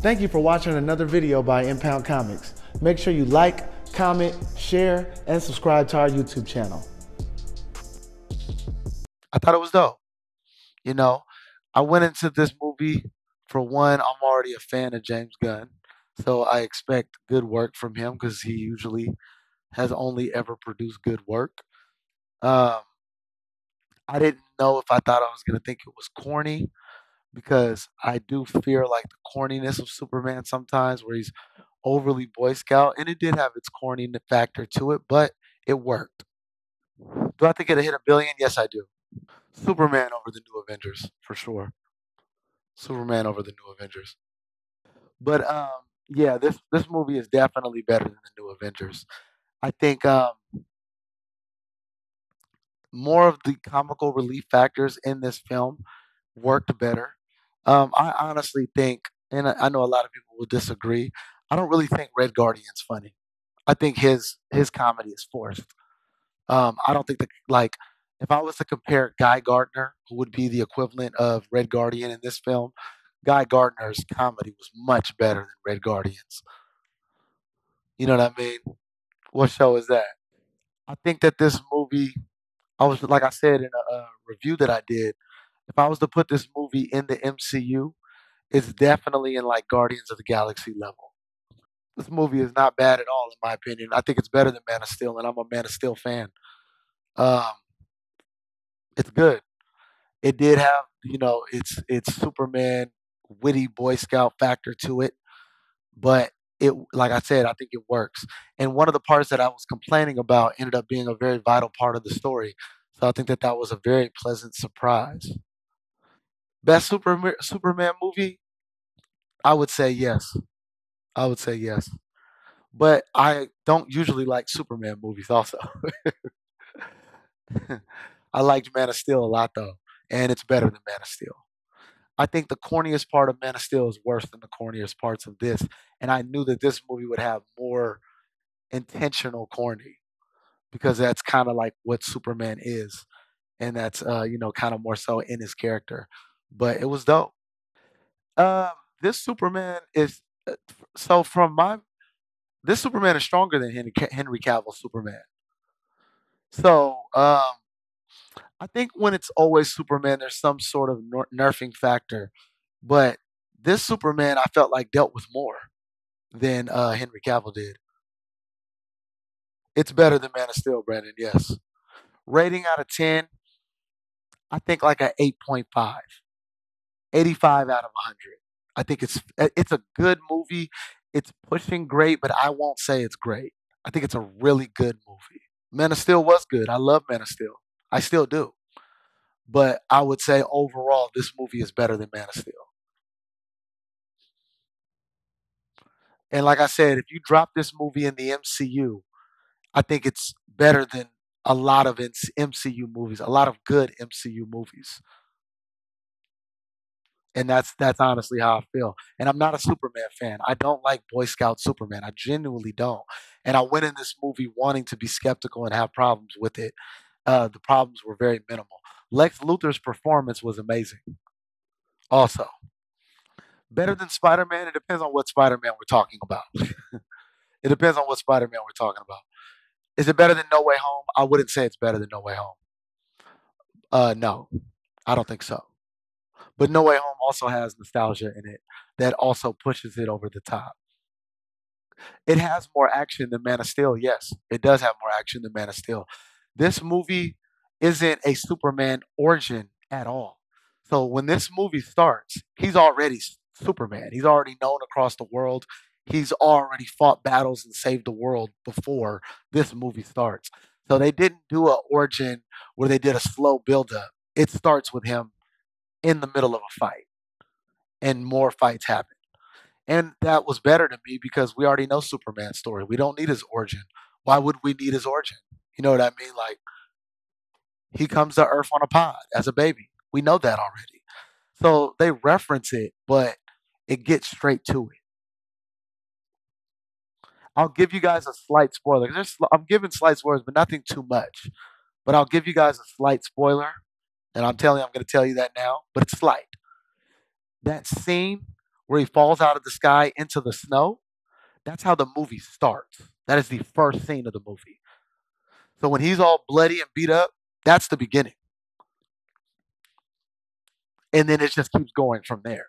Thank you for watching another video by Impound Comics. Make sure you like, comment, share, and subscribe to our YouTube channel. I thought it was dope. You know, I went into this movie for one. I'm already a fan of James Gunn, so I expect good work from him because he usually has only ever produced good work. Um, I didn't know if I thought I was gonna think it was corny because I do fear like the corniness of Superman sometimes, where he's overly Boy Scout, and it did have its corny factor to it, but it worked. Do I think it'll hit a billion? Yes, I do. Superman over the new Avengers for sure. Superman over the new Avengers. But yeah, this movie is definitely better than the new Avengers. I think more of the comical relief factors in this film worked better. I honestly think, and I know a lot of people will disagree. I don't really think Red Guardian's funny. I think his comedy is forced. I don't think that like if I was to compare Guy Gardner, who would be the equivalent of Red Guardian in this film, Guy Gardner's comedy was much better than Red Guardian's. You know what I mean? What show is that? I think that this movie, I was like I said in a review that I did, if I was to put this movie in the MCU, it's definitely in like Guardians of the Galaxy level. This movie is not bad at all, in my opinion. I think it's better than Man of Steel, and I'm a Man of Steel fan. Um, it's good. It did have, it's Superman witty Boy Scout factor to it, but it like I said, I think it works. And one of the parts that I was complaining about ended up being a very vital part of the story. So I think that that was a very pleasant surprise. Best Superman movie? I would say yes. I would say yes. But I don't usually like Superman movies also. I liked Man of Steel a lot though, and it's better than Man of Steel. I think the corniest part of Man of Steel is worse than the corniest parts of this, and I knew that this movie would have more intentional corny because that's kind of like what Superman is, and that's kind of more so in his character. But it was dope. Um, this Superman is so from my this Superman is stronger than Henry Cavill's Superman. So I think when it's always Superman, there's some sort of nerfing factor. But this Superman, I felt like dealt with more than Henry Cavill did. It's better than Man of Steel, Brandon. Yes. Rating out of 10, I think like a 8.5, 85 out of 100. I think it's a good movie. It's pushing great, but I won't say it's great. I think it's a really good movie. Man of Steel was good. I love Man of Steel. I still do. But I would say overall, this movie is better than Man of Steel. And like I said, if you drop this movie in the MCU, I think it's better than a lot of MCU movies, a lot of good MCU movies. And that's honestly how I feel. And I'm not a Superman fan. I don't like Boy Scout Superman. I genuinely don't. And I went in this movie wanting to be skeptical and have problems with it. The problems were very minimal. Lex Luthor's performance was amazing. Also, better than Spider Man. It depends on what Spider Man we're talking about. It depends on what Spider Man we're talking about. Is it better than No Way Home? I wouldn't say it's better than No Way Home. No, I don't think so. But No Way Home also has nostalgia in it that also pushes it over the top. It has more action than Man of Steel. Yes, it does have more action than Man of Steel. This movie isn't a Superman origin at all. So when this movie starts, he's already Superman. He's already known across the world. He's already fought battles and saved the world before this movie starts. So they didn't do an origin where they did a slow buildup. It starts with him in the middle of a fight, and more fights happen. And that was better to me because we already know Superman's story. We don't need his origin. Why would we need his origin? You know what I mean? Like he comes to Earth on a pod as a baby. We know that already. So they reference it, but it gets straight to it. I'll give you guys a slight spoiler. I'm giving slight spoilers, but nothing too much. But I'll give you guys a slight spoiler, and I'm going to tell you that now, but it's slight. That scene where he falls out of the sky into the snow, that's how the movie starts. That is the first scene of the movie. So when he's all bloody and beat up, that's the beginning. And then it just keeps going from there.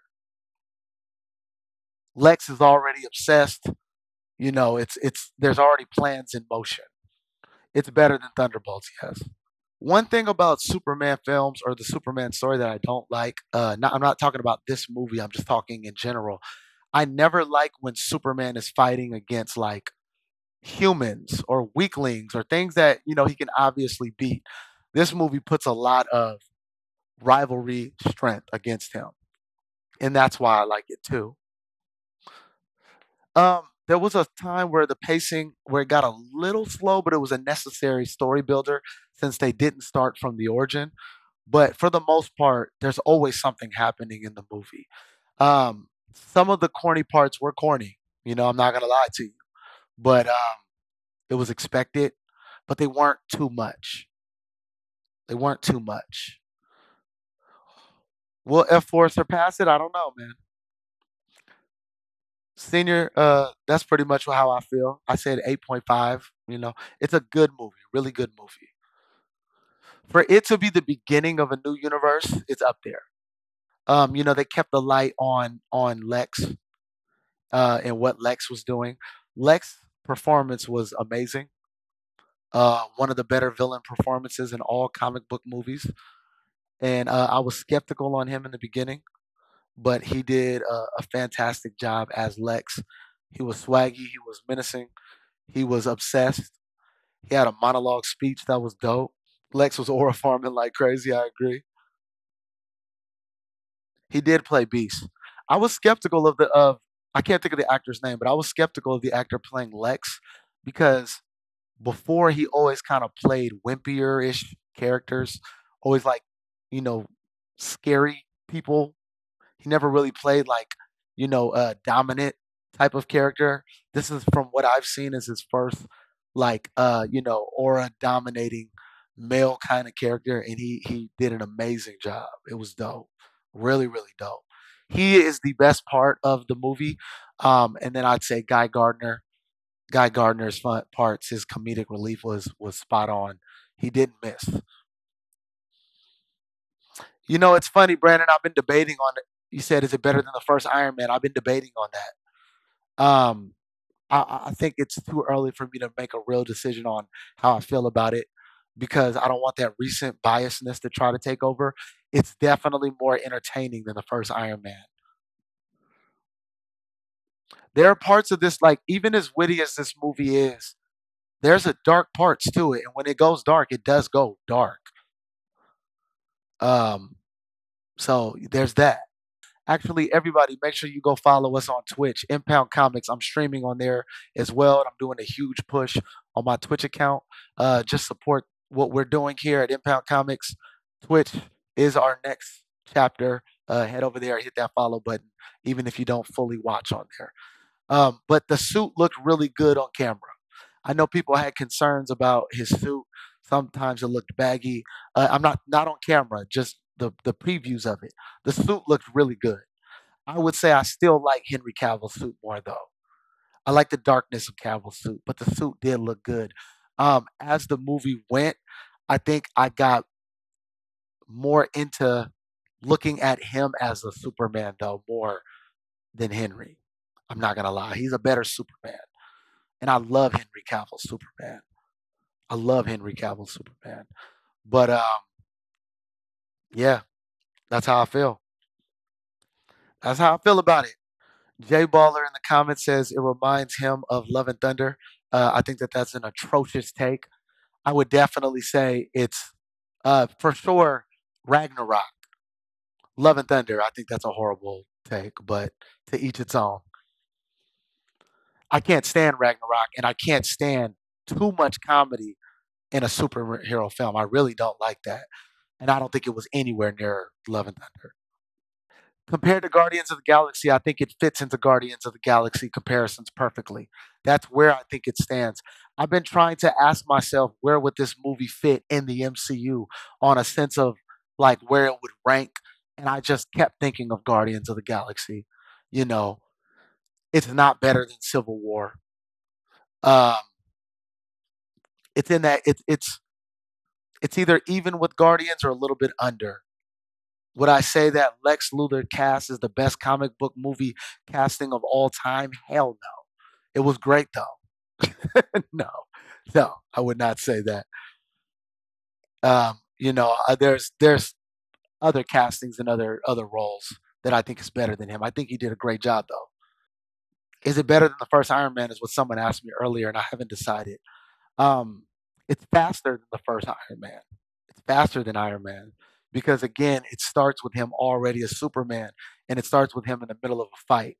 Lex is already obsessed. It's there's already plans in motion. It's better than Thunderbolts, yes. One thing about Superman films or the Superman story that I don't like, I'm not talking about this movie, I'm just talking in general. I never like when Superman is fighting against like humans or weaklings or things that, he can obviously beat. This movie puts a lot of rivalry strength against him. And that's why I like it too. There was a time where the pacing where it got a little slow, but it was a necessary story builder since they didn't start from the origin. But for the most part, there's always something happening in the movie. Some of the corny parts were corny. I'm not gonna lie to you, but it was expected, but they weren't too much. They weren't too much. Will F4 surpass it? I don't know, man. Senior, that's pretty much how I feel. I said 8.5. It's a good movie, really good movie. For it to be the beginning of a new universe, it's up there. They kept the light on Lex and what Lex was doing. Lex performance was amazing. One of the better villain performances in all comic book movies. And I was skeptical on him in the beginning, but he did a fantastic job as Lex. He was swaggy, he was menacing, he was obsessed. He had a monologue speech that was dope. Lex was aura farming like crazy. I agree. He did play Beast. I was skeptical of I can't think of the actor's name, but I was skeptical of the actor playing Lex because before he always kind of played wimpier ish characters, always like you know scary people. He never really played like a dominant type of character. This is from what I've seen as his first like aura dominating male kind of character, and he did an amazing job. It was dope, really really dope. He is the best part of the movie, and then I'd say Guy Gardner. Guy Gardner's fun parts, his comedic relief was spot on. He didn't miss. It's funny, Brandon. I've been debating on it. You said, "Is it better than the first Iron Man?" I've been debating on that. Um, I think it's too early for me to make a real decision on how I feel about it because I don't want that recent biasness to try to take over. It's definitely more entertaining than the first Iron Man. There are parts of this, like even as witty as this movie is, there's a dark parts to it, and when it goes dark, it does go dark. Um, so there's that. Actually, everybody, make sure you go follow us on Twitch, Impound Comics. I'm streaming on there as well. I'm doing a huge push on my Twitch account. Just support what we're doing here at Impound Comics. Twitch is our next chapter. Head over there, hit that follow button, even if you don't fully watch on there. But the suit looked really good on camera. I know people had concerns about his suit. Sometimes it looked baggy. I'm not on camera, just the previews of it. The suit looked really good. I would say I still like Henry Cavill's suit more though. I like the darkness of Cavill's suit, but the suit did look good. As the movie went, I think I got more into looking at him as a Superman though more than Henry. I'm not gonna lie, he's a better Superman, and I love Henry Cavill's Superman. I love Henry Cavill's Superman, but yeah, that's how I feel. That's how I feel about it. Jay Baller in the comments says it reminds him of Love and Thunder. I think that that's an atrocious take. I would definitely say it's for sure Ragnarok. Love and Thunder. I think that's a horrible take, but to each its own. I can't stand Ragnarok, and I can't stand too much comedy in a superhero film. I really don't like that, and I don't think it was anywhere near Love and Thunder. Compared to Guardians of the Galaxy, I think it fits into Guardians of the Galaxy comparisons perfectly. That's where I think it stands. I've been trying to ask myself where would this movie fit in the MCU on a sense of like where it would rank, and I just kept thinking of Guardians of the Galaxy. You know, it's not better than Civil War. Um, it's in that it's either even with Guardians or a little bit under. Would I say that Lex Luthor cast is the best comic book movie casting of all time? Hell no. It was great though. No, no, I would not say that. There's other castings and other roles that I think is better than him. I think he did a great job though. Is it better than the first Iron Man? Is what someone asked me earlier, and I haven't decided. Um, it's faster than the first Iron Man. It's faster than Iron Man because again, it starts with him already as Superman, and it starts with him in the middle of a fight.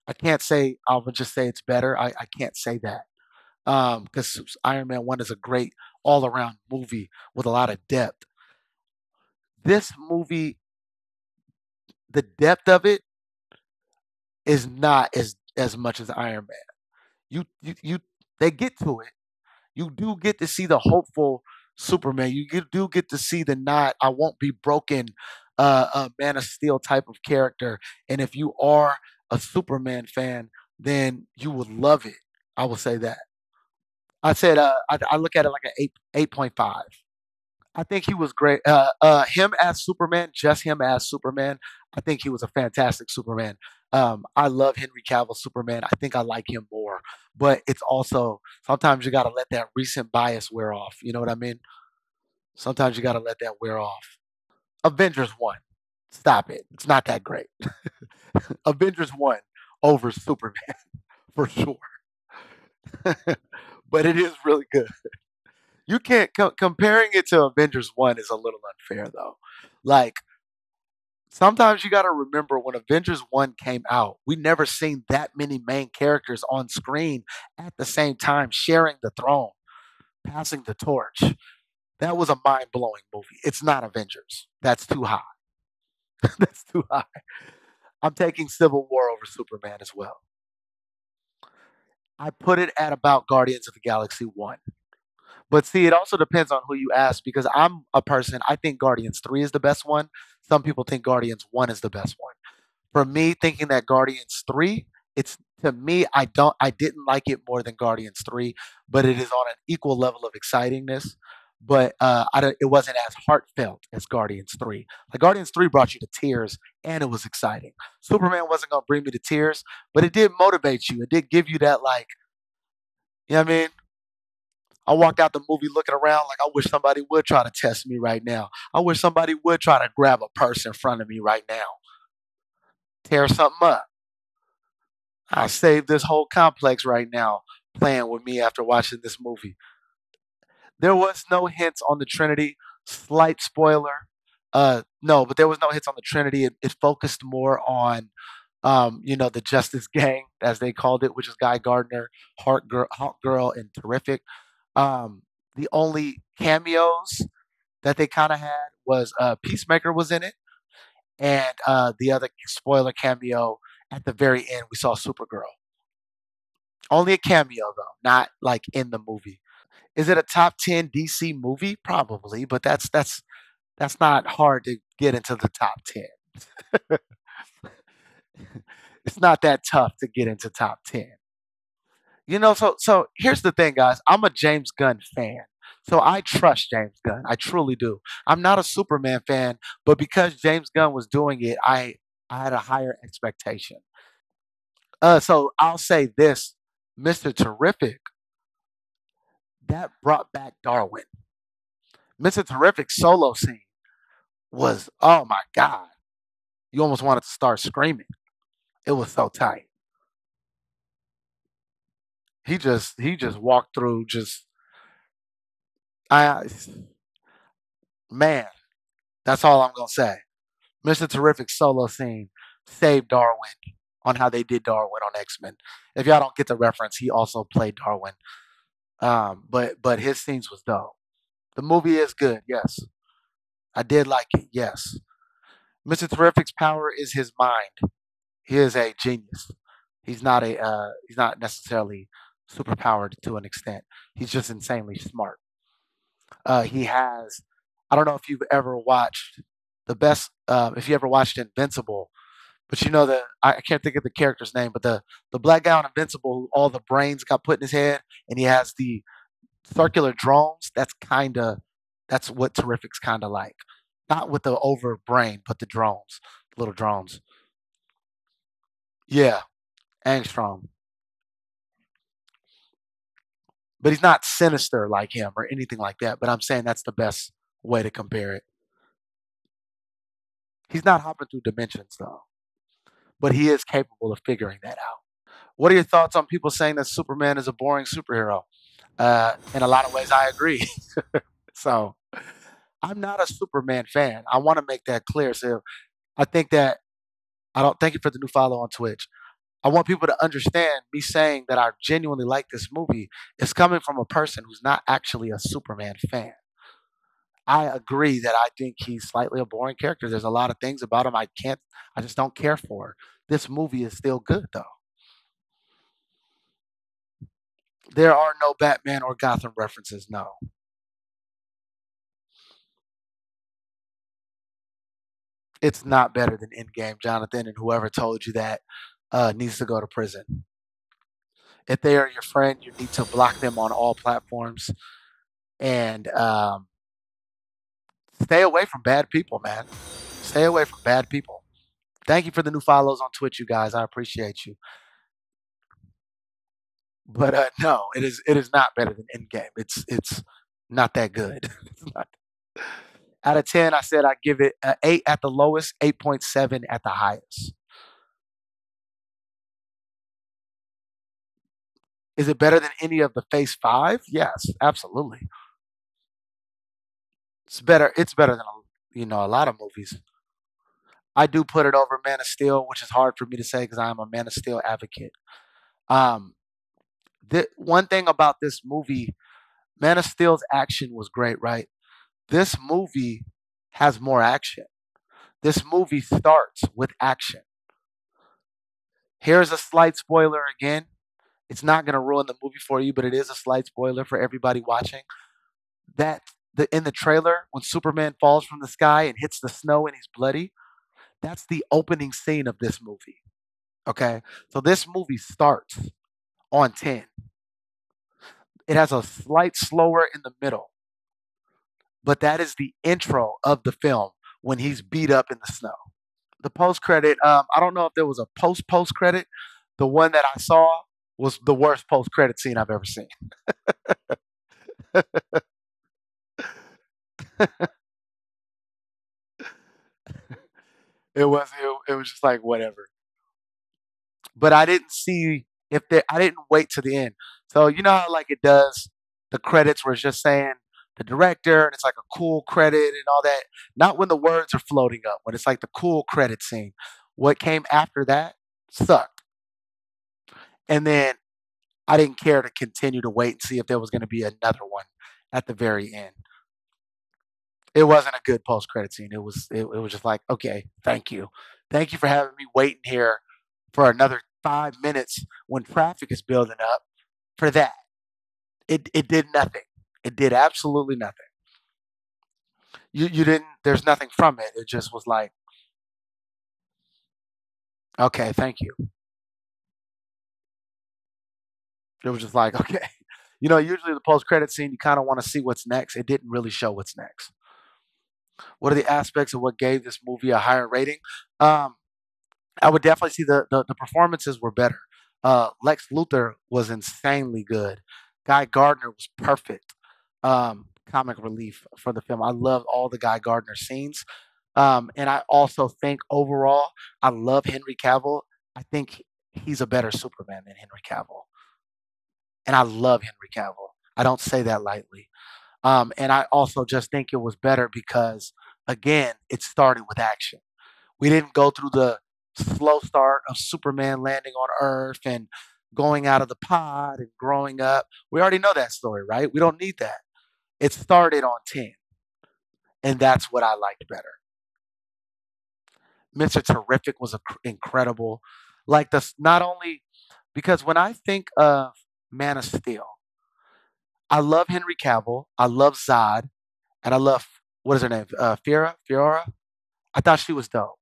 I can't say I would just say it's better. I can't say that because Iron Man One is a great all around movie with a lot of depth. This movie, the depth of it is not as much as Iron Man. You they get to it. You do get to see the hopeful Superman. Do get to see the not I won't be broken Man of Steel type of character. And if you are a Superman fan, then you would love it. I will say that. I look at it like an 8.5. I think he was great. Him as Superman, just him as Superman. I think he was a fantastic Superman. I love Henry Cavill Superman. I think I like him more, but it's also sometimes you got to let that recent bias wear off. You know what I mean? Sometimes you got to let that wear off. Avengers one, stop it. It's not that great. Avengers one over Superman for sure, but it is really good. You can't comparing it to Avengers one is a little unfair though. Like sometimes you got to remember when Avengers 1 came out, we never seen that many main characters on screen at the same time sharing the throne, passing the torch. That was a mind-blowing movie. It's not Avengers. That's too high. That's too high. I'm taking Civil War over Superman as well. I put it at about Guardians of the Galaxy 1. But see, it also depends on who you ask because I'm a person, I think Guardians 3 is the best one. Some people think Guardians 1 is the best one. For me, thinking that Guardians 3, it's to me, I didn't like it more than Guardians 3, but it is on an equal level of excitingness. But it wasn't as heartfelt as Guardians 3. Like Guardians 3 brought you to tears and it was exciting. Superman wasn't gonna bring me to tears, but it did motivate you. It did give you that like, you know what I mean? I walked out the movie looking around like I wish somebody would try to test me right now. I wish somebody would try to grab a purse in front of me right now, tear something up. I saved this whole complex right now playing with me after watching this movie. There was no hints on the Trinity. Slight spoiler. No, but there was no hits on the Trinity. It focused more on, the Justice Gang, as they called it, which is Guy Gardner, Hawk Girl, and Terrific. The only cameos that they kind of had was Peacemaker was in it, and the other spoiler cameo at the very end we saw Supergirl. Only a cameo though, not like in the movie. Is it a top 10 DC movie? Probably, but that's not hard to get into the top 10. It's not that tough to get into top 10. So here's the thing, guys. I'm a James Gunn fan. So I trust James Gunn. I truly do. I'm not a Superman fan, but because James Gunn was doing it, I had a higher expectation. So I'll say this, Mr. Terrific, that brought back Darwin. Mr. Terrific solo scene was, oh my God. You almost wanted to start screaming. It was so tight. He just walked through just I man, that's all I'm gonna say. Mr. Terrific solo scene saved Darwin on how they did Darwin on X-Men. If y'all don't get the reference, he also played Darwin. But his scenes was dope. The movie is good, yes. I did like it, yes. Mr. Terrific's power is his mind. He is a genius. He's not necessarily superpowered to an extent. He's just insanely smart. He has I don't know if you've ever watched if you ever watched Invincible, But you know I can't think of the character's name, but the black guy on Invincible, who all the brains got put in his head, and he has the circular drones. That's what Terrific's kind of like. Not with the over brain, but the drones, little drones. Yeah, Angstrom. But he's not sinister like him or anything like that. But I'm saying that's the best way to compare it. He's not hopping through dimensions though, but he is capable of figuring that out. What are your thoughts on people saying that Superman is a boring superhero? In a lot of ways, I agree. So I'm not a Superman fan. I want to make that clear. So I think that I don't thank you for the new follow on Twitch. I want people to understand me saying that I genuinely like this movie is coming from a person who's not actually a Superman fan. I agree that I think he's slightly a boring character. There's a lot of things about him I just don't care for. This movie is still good though. There are no Batman or Gotham references, no. It's not better than Endgame, Jonathan, and whoever told you that needs to go to prison. If they are your friend, you need to block them on all platforms and stay away from bad people, man. Stay away from bad people. Thank you for the new follows on Twitch, you guys. I appreciate you. But no, it is not better than Endgame. It's not that good. It's not. Out of 10, I said I give it a 8 at the lowest, 8.7 at the highest. Is it better than any of the Phase 5? Yes, absolutely. It's better than a lot of movies. I do put it over Man of Steel, which is hard for me to say because I am a Man of Steel advocate. Um, the one thing about this movie, Man of Steel's action was great, right? This movie has more action. This movie starts with action. Here's a slight spoiler again. It's not going to ruin the movie for you, but it is a slight spoiler for everybody watching. That in the trailer when Superman falls from the sky and hits the snow and he's bloody, that's the opening scene of this movie. Okay? So this movie starts on 10. It has a slight slower in the middle, but that is the intro of the film when he's beat up in the snow. The post credit, I don't know if there was a post credit. The one that I saw was the worst post credit scene I've ever seen. It was just like whatever. But I didn't see if there I didn't wait to the end. So you know how like it does the credits where it's just saying the director and it's like a cool credit and all that. Not when the words are floating up, when it's like the cool credit scene. What came after that sucked. And then I didn't care to continue to wait and see if there was going to be another one at the very end. It wasn't a good post credit scene. It was just like, okay, thank you. Thank you for having me waiting here for another 5 minutes when traffic is building up for that. It did nothing. It did absolutely nothing. You didn't there's nothing from it. It just was like, okay, thank you. It was just like, okay. Usually the post credit scene, you kind of want to see what's next. It didn't really show what's next. What are the aspects of what gave this movie a higher rating? Um, I would definitely see the performances were better. Lex Luthor was insanely good. Guy Gardner was perfect. Comic relief for the film. I loved all the Guy Gardner scenes. And I also think overall, I love Henry Cavill. I think he's a better Superman than Henry Cavill. And I love Henry Cavill. I don't say that lightly. And I also just think it was better because, again, it started with action. We didn't go through the slow start of Superman landing on Earth and going out of the pod and growing up. We already know that story, right? We don't need that. It started on 10, and that's what I liked better. Mr. Terrific was incredible. Like this, not only because when I think of Man of Steel, I love Henry Cavill, I love Zod, and I love what is her name? Fiora? Fiora? I thought she was dope.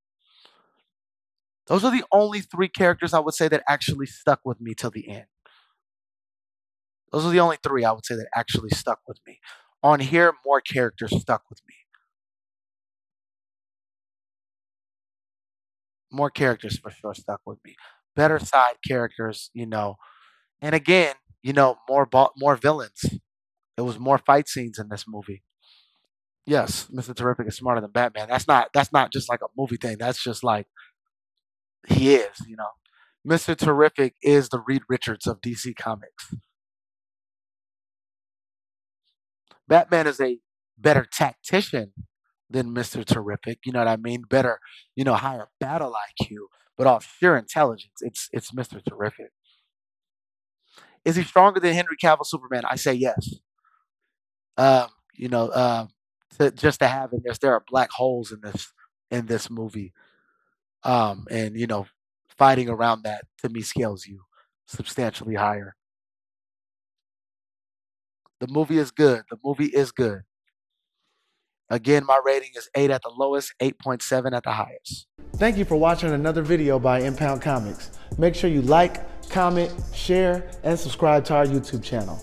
Those are the only 3 characters I would say that actually stuck with me till the end. Those are the only 3 I would say that actually stuck with me. On here, more characters stuck with me. More characters for sure stuck with me. Better side characters, and again, more villains. There was more fight scenes in this movie. Yes, Mr. Terrific is smarter than Batman. That's not just like a movie thing. That's just like he is. Mr. Terrific is the Reed Richards of DC Comics. Batman is a better tactician than Mr. Terrific. You know what I mean? Better, higher battle IQ, but off sheer intelligence, it's Mr. Terrific. Is he stronger than Henry Cavill Superman? I say yes. Um, you know, just to have in this, there are black holes in this movie, and fighting around that to me scales you substantially higher. The movie is good. The movie is good. Again, my rating is 8 at the lowest, 8.7 at the highest. Thank you for watching another video by Impound Comics. Make sure you like, comment, share, and subscribe to our YouTube channel.